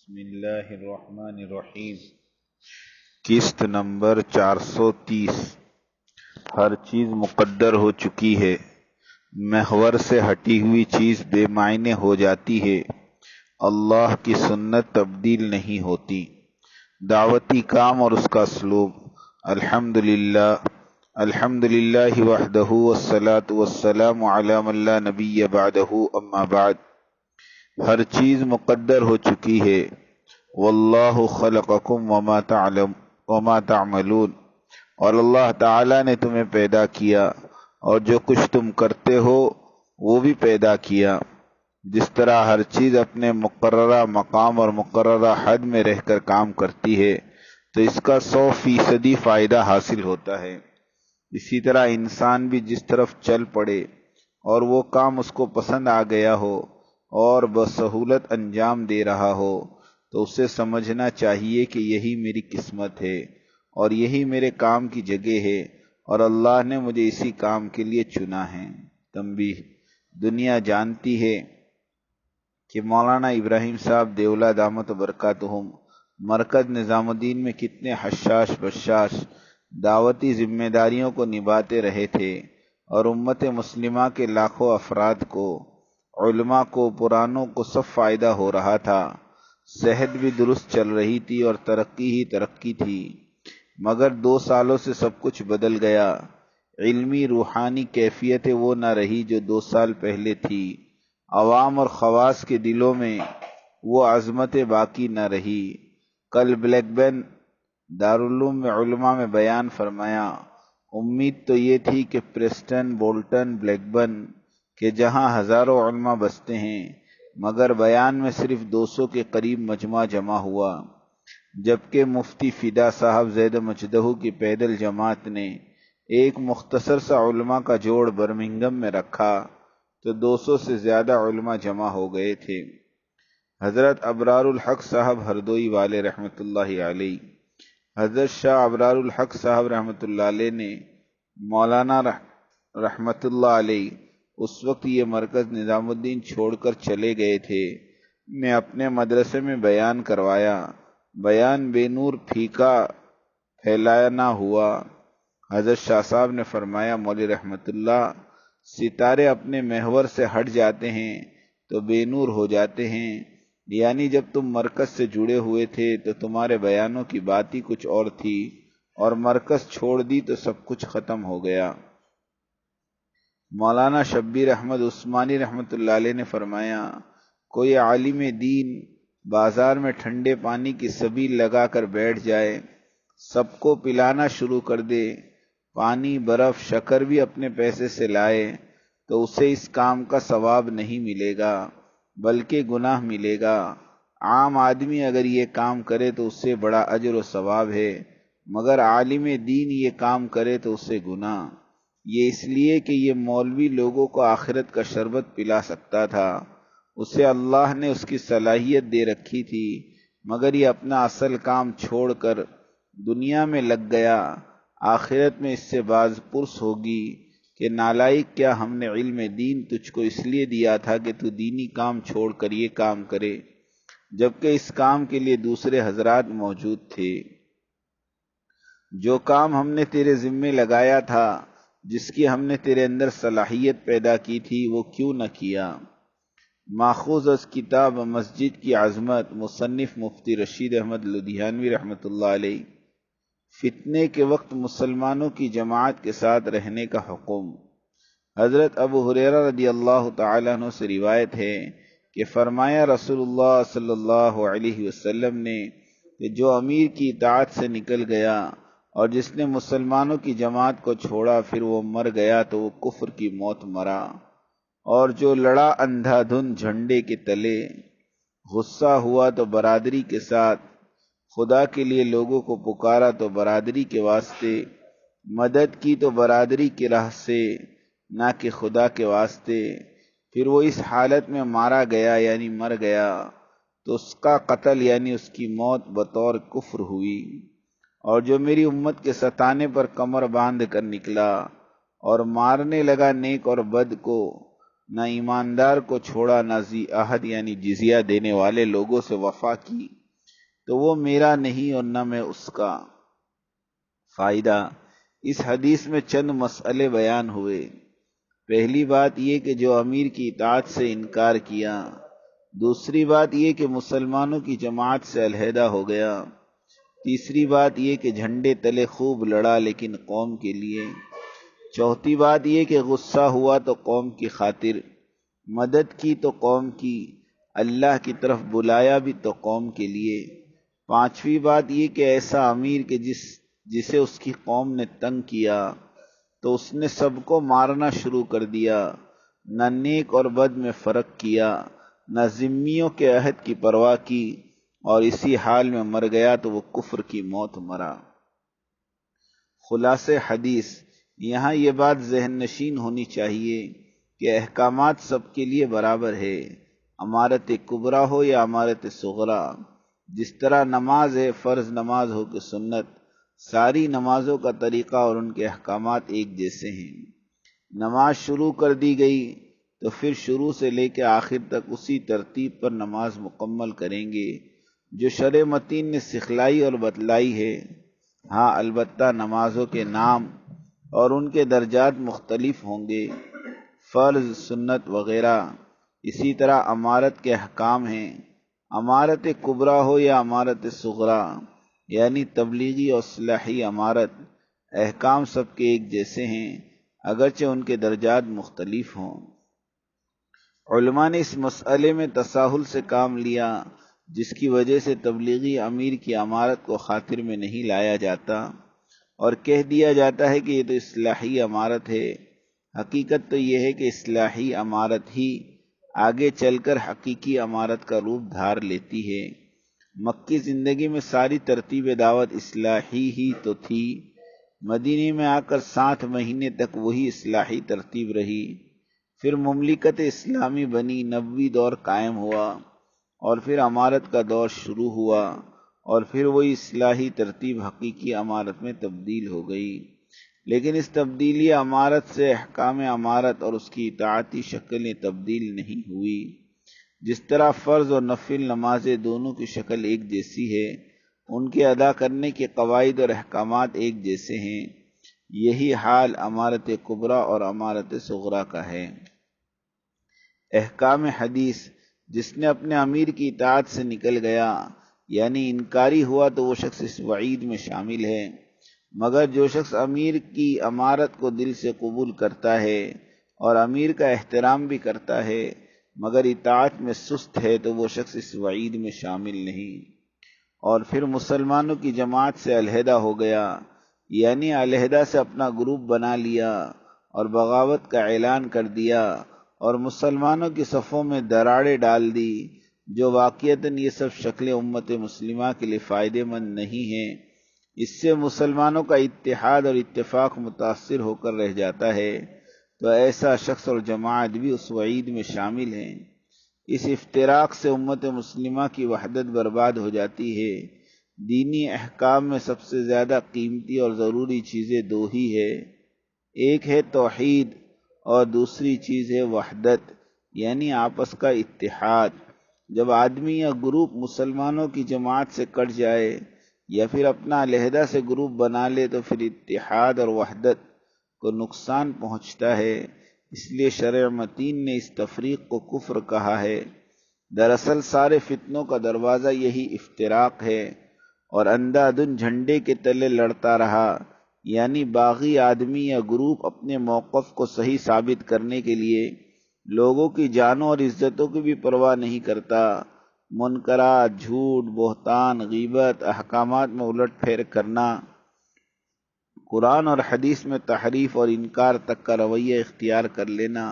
بسم اللہ الرحمن الرحیم۔ قسط نمبر 430۔ ہر چیز مقدر ہو چکی ہے، محور سے ہٹی ہوئی چیز بے معنی ہو جاتی ہے، اللہ کی سنت تبدیل نہیں ہوتی۔ دعوتی کام اور اس کا اسلوب۔ الحمدللہ وحدہ والصلاة والسلام علی من لا نبی بعدہ، اما بعد۔ ہر چیز مقدر ہو چکی ہے، واللہ خلقکم وما تعملون، اور اللہ تعالی نے تمہیں پیدا کیا اور جو کچھ تم کرتے ہو وہ بھی پیدا کیا۔ جس طرح ہر چیز اپنے مقررہ مقام اور مقررہ حد میں رہ کر کام کرتی ہے تو اس کا 100% فائدہ حاصل ہوتا ہے، اسی طرح انسان بھی جس طرف چل پڑے اور وہ کام اس کو پسند آ گیا ہو اور بسہولت انجام دے رہا ہو تو اسے سمجھنا چاہیے کہ یہی میری قسمت ہے اور یہی میرے کام کی جگہ ہے اور اللہ نے مجھے اسی کام کے لیے چنا ہے۔ تنبیہ: دنیا جانتی ہے کہ مولانا ابراہیم صاحب دیولہ دامت برکاتہم مرکز نظام الدین میں کتنے حشاش بشاش دعوتی ذمہ داریوں کو نبھاتے رہے تھے اور امت مسلمہ کے لاکھوں افراد کو، علماء کو، پرانوں کو سب فائدہ ہو رہا تھا، صحت بھی درست چل رہی تھی اور ترقی ہی ترقی تھی، مگر 2 سالوں سے سب کچھ بدل گیا۔ علمی روحانی کیفیت وہ نہ رہی جو 2 سال پہلے تھی، عوام اور خواص کے دلوں میں وہ عظمت باقی نہ رہی۔ کل بلیک بین دارالعلوم میں علماء میں بیان فرمایا، امید تو یہ تھی کہ پریسٹن، بولٹن، بلیک بن کہ جہاں ہزاروں علماء بستے ہیں، مگر بیان میں صرف 200 کے قریب مجمع جمع ہوا، جبکہ مفتی فدا صاحب زید مجدہ کی پیدل جماعت نے ایک مختصر سا علماء کا جوڑ برمنگھم میں رکھا تو 200 سے زیادہ علماء جمع ہو گئے تھے۔ حضرت ابرار الحق صاحب ہردوئی والے رحمۃ اللہ علیہ، حضرت شاہ ابرار الحق صاحب رحمۃ اللہ علیہ نے مولانا رحمۃ اللہ علیہ اس وقت یہ مرکز نظام الدین چھوڑ کر چلے گئے تھے۔ میں اپنے مدرسے میں بیان کروایا، بیان بے نور پھیکا پھیلایا نہ ہوا۔ حضرت شاہ صاحب نے فرمایا، مولوی رحمۃ اللہ، ستارے اپنے محور سے ہٹ جاتے ہیں تو بے نور ہو جاتے ہیں، یعنی جب تم مرکز سے جڑے ہوئے تھے تو تمہارے بیانوں کی بات ہی کچھ اور تھی اور مرکز چھوڑ دی تو سب کچھ ختم ہو گیا۔ مولانا شبیر احمد عثمانی رحمۃ اللہ علیہ نے فرمایا، کوئی عالم دین بازار میں ٹھنڈے پانی کی سبیل لگا کر بیٹھ جائے، سب کو پلانا شروع کر دے، پانی، برف، شکر بھی اپنے پیسے سے لائے تو اسے اس کام کا ثواب نہیں ملے گا بلکہ گناہ ملے گا۔ عام آدمی اگر یہ کام کرے تو اس سے بڑا اجر و ثواب ہے، مگر عالم دین یہ کام کرے تو اس سے گناہ۔ یہ اس لیے کہ یہ مولوی لوگوں کو آخرت کا شربت پلا سکتا تھا، اسے اللہ نے اس کی صلاحیت دے رکھی تھی، مگر یہ اپنا اصل کام چھوڑ کر دنیا میں لگ گیا، آخرت میں اس سے باز پرس ہوگی کہ نالائق، کیا ہم نے علم دین تجھ کو اس لیے دیا تھا کہ تو دینی کام چھوڑ کر یہ کام کرے، جبکہ اس کام کے لیے دوسرے حضرات موجود تھے۔ جو کام ہم نے تیرے ذمے لگایا تھا، جس کی ہم نے تیرے اندر صلاحیت پیدا کی تھی، وہ کیوں نہ کیا؟ ماخوذ از کتاب مسجد کی عظمت، مصنف مفتی رشید احمد لدھیانوی رحمۃ اللہ علیہ۔ فتنے کے وقت مسلمانوں کی جماعت کے ساتھ رہنے کا حکم۔ حضرت ابو ہریرہ رضی اللہ تعالیٰ عنہ سے روایت ہے کہ فرمایا، رسول اللہ صلی اللہ علیہ وسلم نے کہ جو امیر کی اطاعت سے نکل گیا اور جس نے مسلمانوں کی جماعت کو چھوڑا پھر وہ مر گیا تو وہ کفر کی موت مرا، اور جو لڑا اندھا دھند جھنڈے کے تلے، غصہ ہوا تو برادری کے ساتھ، خدا کے لیے لوگوں کو پکارا تو برادری کے واسطے، مدد کی تو برادری کی راہ سے نہ کہ خدا کے واسطے، پھر وہ اس حالت میں مارا گیا یعنی مر گیا تو اس کا قتل یعنی اس کی موت بطور کفر ہوئی۔ اور جو میری امت کے ستانے پر کمر باندھ کر نکلا اور مارنے لگا نیک اور بد کو، نہ ایماندار کو چھوڑا، نہ ذی عہد یعنی جزیہ دینے والے لوگوں سے وفا کی، تو وہ میرا نہیں اور نہ میں اس کا۔ فائدہ، اس حدیث میں چند مسئلے بیان ہوئے۔ پہلی بات یہ کہ جو امیر کی اطاعت سے انکار کیا، دوسری بات یہ کہ مسلمانوں کی جماعت سے علیحدہ ہو گیا، تیسری بات یہ کہ جھنڈے تلے خوب لڑا لیکن قوم کے لیے، چوتھی بات یہ کہ غصہ ہوا تو قوم کی خاطر، مدد کی تو قوم کی، اللہ کی طرف بلایا بھی تو قوم کے لیے، پانچویں بات یہ کہ ایسا امیر کہ جسے اس کی قوم نے تنگ کیا تو اس نے سب کو مارنا شروع کر دیا، نہ نیک اور بد میں فرق کیا، نہ ذمیوں کے عہد کی پرواہ کی، اور اسی حال میں مر گیا تو وہ کفر کی موت مرا۔ خلاصہ حدیث، یہاں یہ بات ذہن نشین ہونی چاہیے کہ احکامات سب کے لیے برابر ہے، امارت کبریٰ ہو یا امارت صغریٰ۔ جس طرح نماز ہے، فرض نماز ہو کہ سنت، ساری نمازوں کا طریقہ اور ان کے احکامات ایک جیسے ہیں۔ نماز شروع کر دی گئی تو پھر شروع سے لے کے آخر تک اسی ترتیب پر نماز مکمل کریں گے جو شرع متین نے سکھلائی اور بتلائی ہے۔ ہاں البتہ نمازوں کے نام اور ان کے درجات مختلف ہوں گے، فرض، سنت وغیرہ۔ اسی طرح امارت کے احکام ہیں، امارت کبریٰ ہو یا امارت صغریٰ، یعنی تبلیغی اور اصلاحی امارت، احکام سب کے ایک جیسے ہیں اگرچہ ان کے درجات مختلف ہوں۔ علماء نے اس مسئلے میں تساہل سے کام لیا، جس کی وجہ سے تبلیغی امیر کی امارت کو خاطر میں نہیں لایا جاتا اور کہہ دیا جاتا ہے کہ یہ تو اصلاحی امارت ہے۔ حقیقت تو یہ ہے کہ اصلاحی امارت ہی آگے چل کر حقیقی امارت کا روپ دھار لیتی ہے۔ مکی زندگی میں ساری ترتیب دعوت اصلاحی ہی تو تھی، مدینے میں آ کر 7 مہینے تک وہی اصلاحی ترتیب رہی، پھر مملکت اسلامی بنی، نبوی دور قائم ہوا، اور پھر امارت کا دور شروع ہوا، اور پھر وہی اصلاحی ترتیب حقیقی امارت میں تبدیل ہو گئی۔ لیکن اس تبدیلی امارت سے احکام امارت اور اس کی اطاعتی شکلیں تبدیل نہیں ہوئی۔ جس طرح فرض اور نفل نمازیں دونوں کی شکل ایک جیسی ہے، ان کے ادا کرنے کے قواعد اور احکامات ایک جیسے ہیں، یہی حال امارت کبریٰ اور امارت صغریٰ کا ہے۔ احکام حدیث، جس نے اپنے امیر کی اطاعت سے نکل گیا یعنی انکاری ہوا تو وہ شخص اس وعید میں شامل ہے، مگر جو شخص امیر کی امارت کو دل سے قبول کرتا ہے اور امیر کا احترام بھی کرتا ہے مگر اطاعت میں سست ہے تو وہ شخص اس وعید میں شامل نہیں۔ اور پھر مسلمانوں کی جماعت سے علیحدہ ہو گیا یعنی علیحدہ سے اپنا گروپ بنا لیا اور بغاوت کا اعلان کر دیا اور مسلمانوں کی صفوں میں دراڑیں ڈال دی، جو واقعتاً یہ سب شکلیں امت مسلمہ کے لیے فائدہ مند نہیں ہیں۔ اس سے مسلمانوں کا اتحاد اور اتفاق متاثر ہو کر رہ جاتا ہے، تو ایسا شخص اور جماعت بھی اس وعید میں شامل ہیں۔ اس افتراق سے امت مسلمہ کی وحدت برباد ہو جاتی ہے۔ دینی احکام میں سب سے زیادہ قیمتی اور ضروری چیزیں 2 ہی ہے، ایک ہے توحید اور دوسری چیز ہے وحدت یعنی آپس کا اتحاد۔ جب آدمی یا گروپ مسلمانوں کی جماعت سے کٹ جائے یا پھر اپنا علیحدہ سے گروپ بنا لے تو پھر اتحاد اور وحدت کو نقصان پہنچتا ہے۔ اس لیے شرع متین نے اس تفریق کو کفر کہا ہے۔ دراصل سارے فتنوں کا دروازہ یہی افتراق ہے، اور اندھا دھند جھنڈے کے تلے لڑتا رہا، یعنی باغی آدمی یا گروپ اپنے موقف کو صحیح ثابت کرنے کے لیے لوگوں کی جانوں اور عزتوں کی بھی پرواہ نہیں کرتا، منکرات، جھوٹ، بہتان، غیبت، احکامات میں الٹ پھیر کرنا، قرآن اور حدیث میں تحریف اور انکار تک کا رویہ اختیار کر لینا،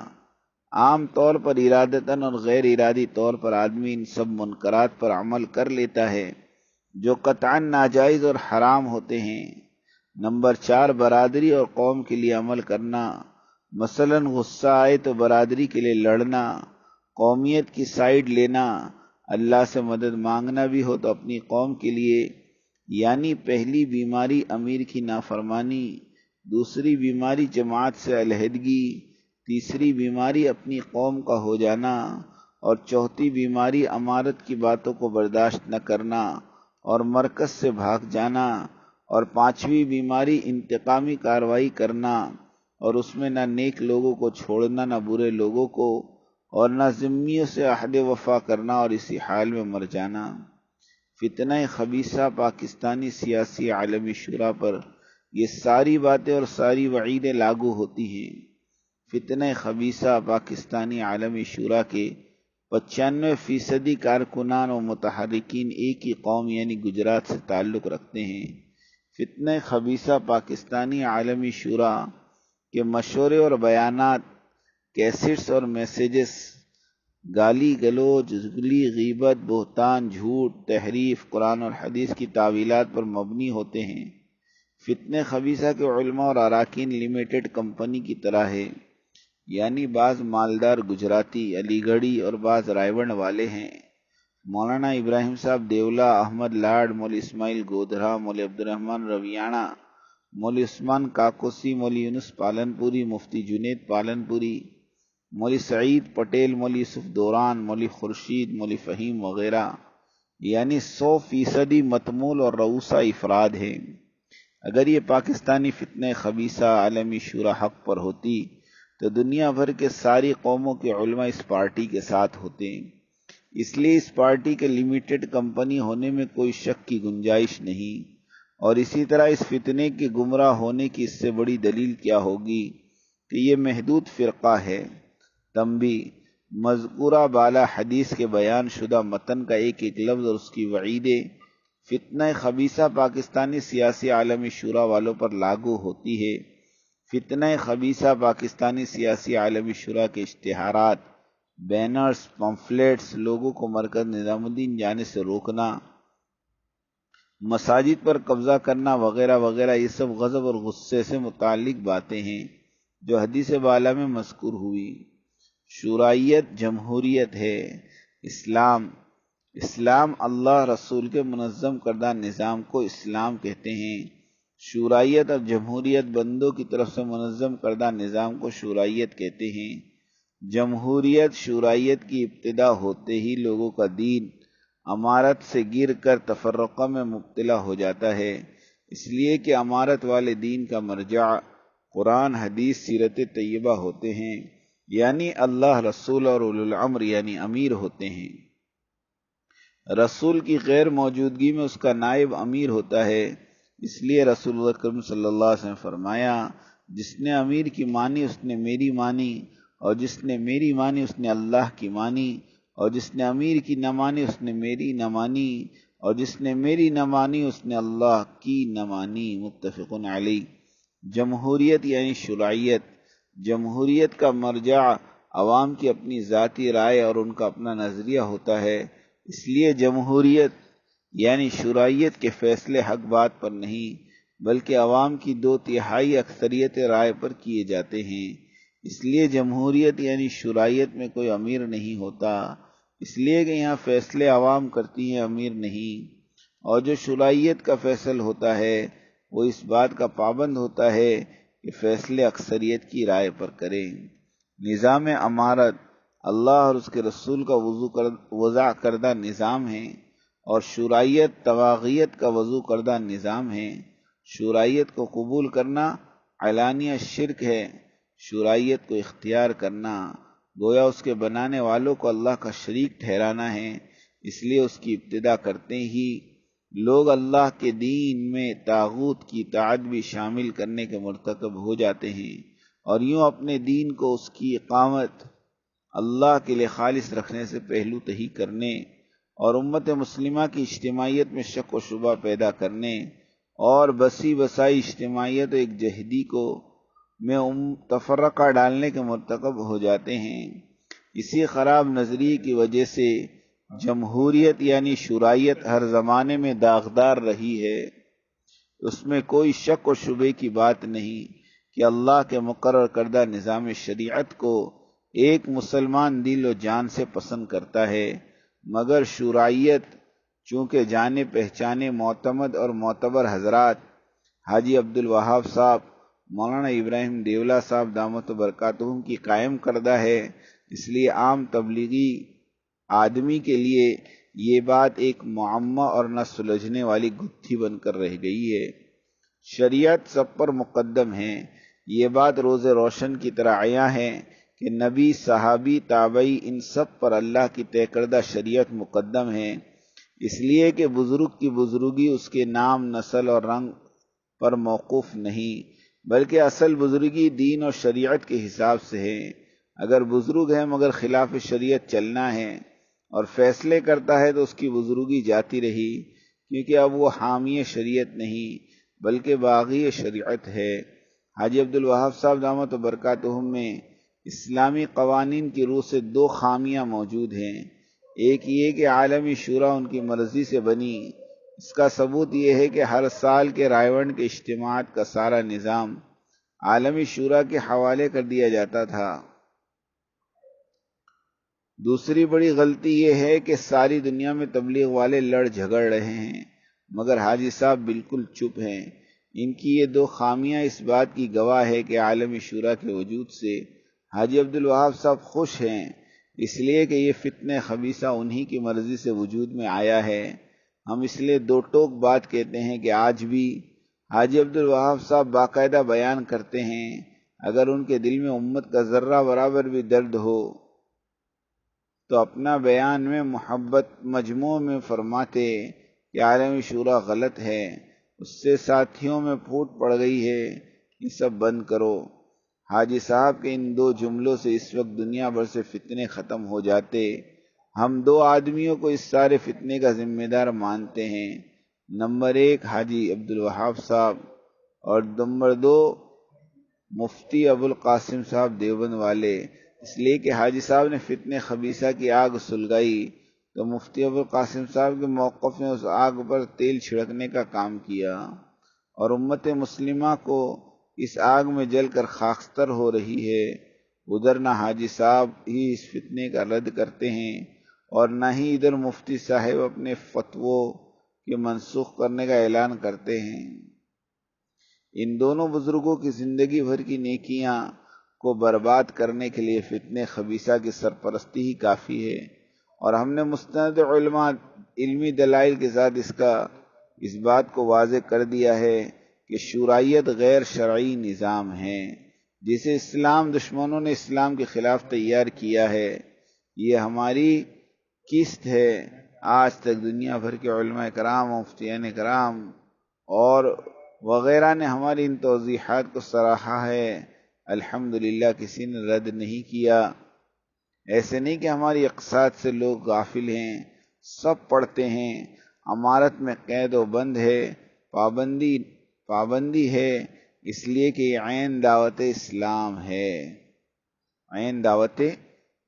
عام طور پر ارادتاً اور غیر ارادی طور پر آدمی ان سب منکرات پر عمل کر لیتا ہے جو قطعاً ناجائز اور حرام ہوتے ہیں۔ نمبر 4، برادری اور قوم کے لیے عمل کرنا، مثلاً غصہ آئے تو برادری کے لیے لڑنا، قومیت کی سائیڈ لینا، اللہ سے مدد مانگنا بھی ہو تو اپنی قوم کے لیے، یعنی پہلی بیماری امیر کی نافرمانی، دوسری بیماری جماعت سے علیحدگی، تیسری بیماری اپنی قوم کا ہو جانا، اور چوتھی بیماری امارت کی باتوں کو برداشت نہ کرنا اور مرکز سے بھاگ جانا، اور پانچویں بیماری انتقامی کارروائی کرنا، اور اس میں نہ نیک لوگوں کو چھوڑنا نہ برے لوگوں کو، اور نہ ذمیوں سے عہد وفا کرنا اور اسی حال میں مر جانا۔ فتنہ خبیثہ پاکستانی سیاسی عالمی شورا پر یہ ساری باتیں اور ساری وعیدیں لاگو ہوتی ہیں۔ فتنہ خبیثہ پاکستانی عالمی شورا کے 95% کارکنان و متحرکین ایک ہی قوم یعنی گجرات سے تعلق رکھتے ہیں۔ فتنہ خبیثہ پاکستانی عالمی شورا کے مشورے اور بیانات، کیسٹس اور میسیجز گالی گلوچ، چغلی، غیبت، بہتان، جھوٹ، تحریف، قرآن اور حدیث کی تعویلات پر مبنی ہوتے ہیں۔ فتنہ خبیثہ کے علماء اور اراکین لمیٹڈ کمپنی کی طرح ہے، یعنی بعض مالدار گجراتی علی گڑھی اور بعض رائے گڑھ والے ہیں۔ مولانا ابراہیم صاحب دیولہ، احمد لاڈ، مولوی اسماعیل گودھرا، مولوی عبدالرحمن رویانہ، مولوی عثمان کاکوسی، مولوی یونس پالنپوری، مفتی جنید پالنپوری، مولوی سعید پٹیل، مولوی یوسف دوران، مولوی خورشید، مولوی فہیم وغیرہ، یعنی 100% متمول اور رؤوسہ افراد ہیں۔ اگر یہ پاکستانی فتنہ خبیثہ عالمی شورا حق پر ہوتی تو دنیا بھر کے ساری قوموں کے علماء اس پارٹی کے ساتھ ہوتے ہیں۔ اس لیے اس پارٹی کے لمیٹڈ کمپنی ہونے میں کوئی شک کی گنجائش نہیں، اور اسی طرح اس فتنے کے گمراہ ہونے کی اس سے بڑی دلیل کیا ہوگی کہ یہ محدود فرقہ ہے۔ تنبیہ: مذکورہ بالا حدیث کے بیان شدہ متن کا ایک ایک لفظ اور اس کی وعیدیں فتنہ خبیثہ پاکستانی سیاسی عالمی شورا والوں پر لاگو ہوتی ہے۔ فتنہ خبیثہ پاکستانی سیاسی عالمی شورا کے اشتہارات، بینرز، پمفلیٹس، لوگوں کو مرکز نظام الدین جانے سے روکنا، مساجد پر قبضہ کرنا وغیرہ وغیرہ، یہ سب غضب اور غصے سے متعلق باتیں ہیں جو حدیث بالا میں مذکور ہوئی۔ شورائیت جمہوریت ہے۔ اسلام اللہ رسول کے منظم کردہ نظام کو اسلام کہتے ہیں۔ شورائیت اور جمہوریت بندوں کی طرف سے منظم کردہ نظام کو شورائیت کہتے ہیں۔ جمہوریت شورائیت کی ابتدا ہوتے ہی لوگوں کا دین امارت سے گر کر تفرقہ میں مبتلا ہو جاتا ہے، اس لیے کہ امارت والے دین کا مرجع قرآن، حدیث، سیرت طیبہ ہوتے ہیں، یعنی اللہ، رسول اور اولو الامر یعنی امیر ہوتے ہیں۔ رسول کی غیر موجودگی میں اس کا نائب امیر ہوتا ہے، اس لیے رسول اللہ کریم صلی اللہ علیہ وسلم فرمایا، جس نے امیر کی مانی اس نے میری مانی، اور جس نے میری مانی اس نے اللہ کی مانی، اور جس نے امیر کی نہ مانی اس نے میری نہ مانی، اور جس نے میری نہ مانی اس نے اللہ کی نہ مانی۔ متفق علیہ۔ جمہوریت یعنی شرعیت۔ جمہوریت کا مرجع عوام کی اپنی ذاتی رائے اور ان کا اپنا نظریہ ہوتا ہے، اس لیے جمہوریت یعنی شرعیت کے فیصلے حق بات پر نہیں بلکہ عوام کی 2/3 اکثریت رائے پر کیے جاتے ہیں۔ اس لیے جمہوریت یعنی شرعیت میں کوئی امیر نہیں ہوتا، اس لیے کہ یہاں فیصلے عوام کرتی ہیں، امیر نہیں، اور جو شرعیت کا فیصل ہوتا ہے وہ اس بات کا پابند ہوتا ہے کہ فیصلے اکثریت کی رائے پر کریں۔ نظام امارت اللہ اور اس کے رسول کا وضع کردہ نظام ہے، اور شرعیت طواغیت کا وضع کردہ نظام ہے۔ شرعیت کو قبول کرنا علانیہ شرک ہے، شرعیت کو اختیار کرنا گویا اس کے بنانے والوں کو اللہ کا شریک ٹھہرانا ہے، اس لیے اس کی ابتدا کرتے ہی لوگ اللہ کے دین میں طاغوت کی اطاعت بھی شامل کرنے کے مرتکب ہو جاتے ہیں، اور یوں اپنے دین کو اس کی اقامت اللہ کے لیے خالص رکھنے سے پہلو تہی کرنے اور امت مسلمہ کی اجتماعیت میں شک و شبہ پیدا کرنے اور بسی بسائی اجتماعیت و ایک جہدی کو میں تفرقہ ڈالنے کے مرتکب ہو جاتے ہیں۔ اسی خراب نظریے کی وجہ سے جمہوریت یعنی شرعیت ہر زمانے میں داغدار رہی ہے۔ اس میں کوئی شک و شبے کی بات نہیں کہ اللہ کے مقرر کردہ نظام شریعت کو ایک مسلمان دل و جان سے پسند کرتا ہے، مگر شرعیت چونکہ جانے پہچانے معتمد اور معتبر حضرات حاجی عبدالوہاب صاحب، مولانا ابراہیم دیولا صاحب دامت برکاتہم کی قائم کردہ ہے، اس لیے عام تبلیغی آدمی کے لیے یہ بات ایک معمہ اور نہ سلجھنے والی گتھی بن کر رہ گئی ہے۔ شریعت سب پر مقدم ہے، یہ بات روز روشن کی طرح عیاں ہے کہ نبی، صحابی، تابعی، ان سب پر اللہ کی طے کردہ شریعت مقدم ہے، اس لیے کہ بزرگ کی بزرگی اس کے نام، نسل اور رنگ پر موقوف نہیں، بلکہ اصل بزرگی دین اور شریعت کے حساب سے ہے۔ اگر بزرگ ہے مگر خلاف شریعت چلنا ہے اور فیصلے کرتا ہے تو اس کی بزرگی جاتی رہی، کیونکہ اب وہ حامی شریعت نہیں بلکہ باغی شریعت ہے۔ حاجی عبدالوہاب صاحب دامت برکاتہم میں اسلامی قوانین کی روح سے دو خامیاں موجود ہیں۔ ایک یہ کہ عالمی شورا ان کی مرضی سے بنی، اس کا ثبوت یہ ہے کہ ہر سال کے رائے ونڈ کے اجتماعات کا سارا نظام عالمی شورا کے حوالے کر دیا جاتا تھا۔ دوسری بڑی غلطی یہ ہے کہ ساری دنیا میں تبلیغ والے لڑ جھگڑ رہے ہیں مگر حاجی صاحب بالکل چپ ہیں۔ ان کی یہ دو خامیاں اس بات کی گواہ ہے کہ عالمی شورا کے وجود سے حاجی عبدالوہاب صاحب خوش ہیں، اس لیے کہ یہ فتنہ خبیثہ انہی کی مرضی سے وجود میں آیا ہے۔ ہم اس لیے دو ٹوک بات کہتے ہیں کہ آج بھی حاجی عبدالوہاب صاحب باقاعدہ بیان کرتے ہیں، اگر ان کے دل میں امت کا ذرہ برابر بھی درد ہو تو اپنا بیان میں محبت مجموع میں فرماتے کہ عالمی شورا غلط ہے، اس سے ساتھیوں میں پھوٹ پڑ گئی ہے، یہ سب بند کرو۔ حاجی صاحب کے ان دو جملوں سے اس وقت دنیا بھر سے فتنے ختم ہو جاتے۔ ہم دو آدمیوں کو اس سارے فتنے کا ذمہ دار مانتے ہیں، نمبر ایک حاجی عبدالوہاب صاحب اور نمبر دو مفتی ابوالقاسم صاحب دیوبند والے، اس لیے کہ حاجی صاحب نے فتنہ خبیثہ کی آگ سلگائی تو مفتی ابوالقاسم صاحب کے موقف نے اس آگ پر تیل چھڑکنے کا کام کیا اور امت مسلمہ کو اس آگ میں جل کر خاکستر ہو رہی ہے۔ ادھر نہ حاجی صاحب ہی اس فتنے کا رد کرتے ہیں اور نہ ہی ادھر مفتی صاحب اپنے فتووں کے منسوخ کرنے کا اعلان کرتے ہیں۔ ان دونوں بزرگوں کی زندگی بھر کی نیکیاں کو برباد کرنے کے لیے فتنہ خبیثہ کی سرپرستی ہی کافی ہے، اور ہم نے مستند علمی دلائل کے ساتھ اس بات کو واضح کر دیا ہے کہ شورائیت غیر شرعی نظام ہے جسے اسلام دشمنوں نے اسلام کے خلاف تیار کیا ہے۔ یہ ہماری قسط ہے۔ آج تک دنیا بھر کے علماء کرام، مفتیان کرام اور وغیرہ نے ہماری ان توضیحات کو سراہا ہے، الحمدللہ کسی نے رد نہیں کیا۔ ایسے نہیں کہ ہماری اقساط سے لوگ غافل ہیں، سب پڑھتے ہیں۔ امارت میں قید و بند ہے، پابندی ہے، اس لیے کہ یہ عین دعوت اسلام ہے، عین دعوت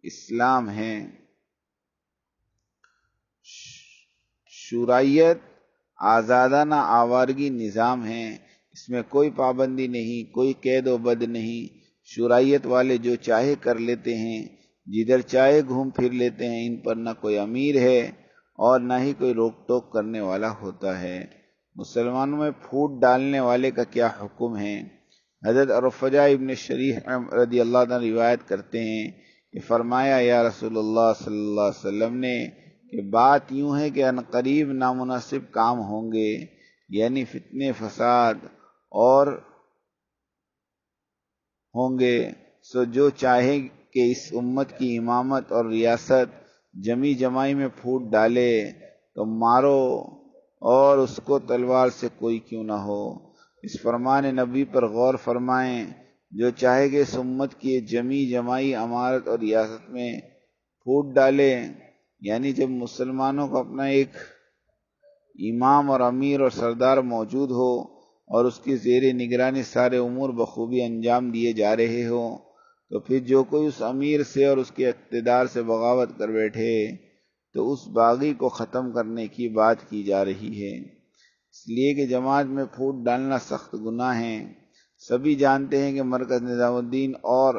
اسلام ہے۔ شورائیت آزادانہ آوارگی نظام ہے، اس میں کوئی پابندی نہیں، کوئی قید و بند نہیں۔ شورائیت والے جو چاہے کر لیتے ہیں، جدھر چاہے گھوم پھر لیتے ہیں، ان پر نہ کوئی امیر ہے اور نہ ہی کوئی روک ٹوک کرنے والا ہوتا ہے۔ مسلمانوں میں پھوٹ ڈالنے والے کا کیا حکم ہے؟ حضرت رفجع ابن شریح رضی اللہ عنہ روایت کرتے ہیں کہ فرمایا یا رسول اللہ صلی اللہ علیہ وسلم نے کہ بات یوں ہے کہ عنقریب نامناسب کام ہوں گے، یعنی فتنے فساد اور ہوں گے، سو جو چاہے کہ اس امت کی امامت اور ریاست جمی جمائی میں پھوٹ ڈالے تو مارو، اور اس کو تلوار سے کوئی کیوں نہ ہو۔ اس فرمان نبی پر غور فرمائیں، جو چاہے کہ اس امت کی جمی جمائی امارت اور ریاست میں پھوٹ ڈالے، یعنی جب مسلمانوں کو اپنا ایک امام اور امیر اور سردار موجود ہو اور اس کی زیر نگرانی سارے امور بخوبی انجام دیے جا رہے ہوں، تو پھر جو کوئی اس امیر سے اور اس کے اقتدار سے بغاوت کر بیٹھے تو اس باغی کو ختم کرنے کی بات کی جا رہی ہے۔ اس لیے کہ جماعت میں پھوٹ ڈالنا سخت گناہ ہے۔ سبھی جانتے ہیں کہ مرکز نظام الدین اور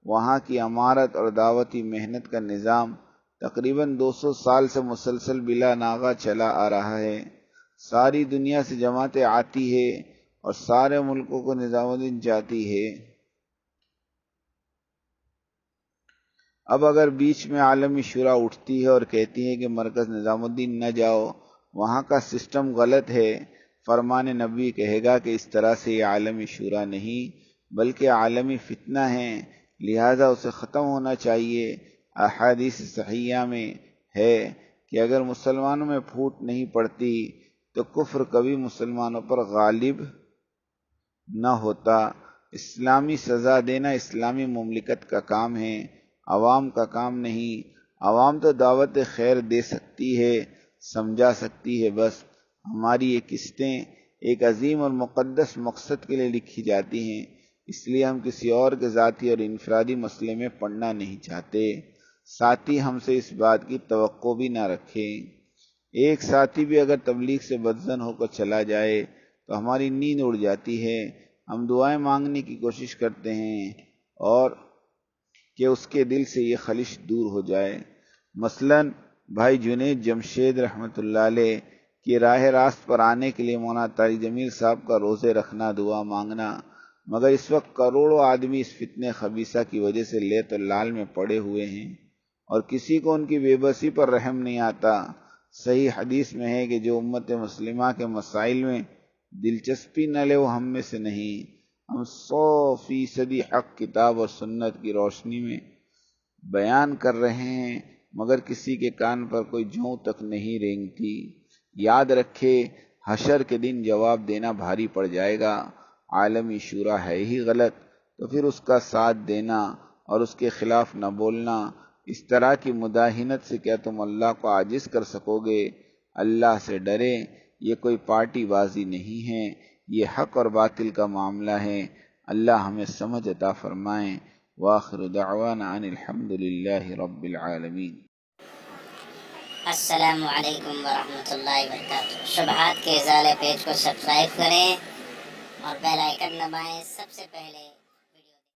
وہاں کی امارت اور دعوتی محنت کا نظام تقریباً 200 سال سے مسلسل بلا ناغہ چلا آ رہا ہے۔ ساری دنیا سے جماعتیں آتی ہے اور سارے ملکوں کو نظام الدین چاہتی ہے۔ اب اگر بیچ میں عالمی شورا اٹھتی ہے اور کہتی ہے کہ مرکز نظام الدین نہ جاؤ، وہاں کا سسٹم غلط ہے، فرمان نبوی کہے گا کہ اس طرح سے یہ عالمی شورا نہیں بلکہ عالمی فتنہ ہے، لہذا اسے ختم ہونا چاہیے۔ احادیث صحیحہ میں ہے کہ اگر مسلمانوں میں پھوٹ نہیں پڑتی تو کفر کبھی مسلمانوں پر غالب نہ ہوتا۔ اسلامی سزا دینا اسلامی مملکت کا کام ہے، عوام کا کام نہیں۔ عوام تو دعوت خیر دے سکتی ہے، سمجھا سکتی ہے، بس ہماری یہ قسطیں ایک عظیم اور مقدس مقصد کے لیے لکھی جاتی ہیں، اس لیے ہم کسی اور کے ذاتی اور انفرادی مسئلے میں پڑنا نہیں چاہتے۔ ساتھی ہم سے اس بات کی توقع بھی نہ رکھیں۔ ایک ساتھی بھی اگر تبلیغ سے بدظن ہو کر چلا جائے تو ہماری نیند اڑ جاتی ہے، ہم دعائیں مانگنے کی کوشش کرتے ہیں اور کہ اس کے دل سے یہ خلش دور ہو جائے۔ مثلاً بھائی جنید جمشید رحمۃ اللہ علیہ کی راہ راست پر آنے کے لیے مولانا طارق جمیل صاحب کا روزے رکھنا، دعا مانگنا، مگر اس وقت کروڑوں آدمی اس فتنہ خبیثہ کی وجہ سے لیت و لال میں پڑے ہوئے ہیں اور کسی کو ان کی بے بسی پر رحم نہیں آتا۔ صحیح حدیث میں ہے کہ جو امت مسلمہ کے مسائل میں دلچسپی نہ لے وہ ہم میں سے نہیں۔ ہم 100% حق کتاب اور سنت کی روشنی میں بیان کر رہے ہیں، مگر کسی کے کان پر کوئی جوں تک نہیں رینگتی۔ یاد رکھے حشر کے دن جواب دینا بھاری پڑ جائے گا۔ عالمی شورا ہے ہی غلط تو پھر اس کا ساتھ دینا اور اس کے خلاف نہ بولنا، اس طرح کی مداہنت سے کیا تم اللہ کو عاجز کر سکو گے؟ اللہ سے ڈرے، یہ کوئی پارٹی بازی نہیں ہے، یہ حق اور باطل کا معاملہ ہے۔ اللہ ہمیں سمجھ عطا فرمائیں۔ وآخر دعوانا ان الحمد للہ رب العالمین۔ السلام علیکم ورحمۃ اللہ وبرکاتہ۔ شبہات کے ازالے پیج کو سبسکرائب کریں اور بیل آئیکن دبائیں سب سے پہلے۔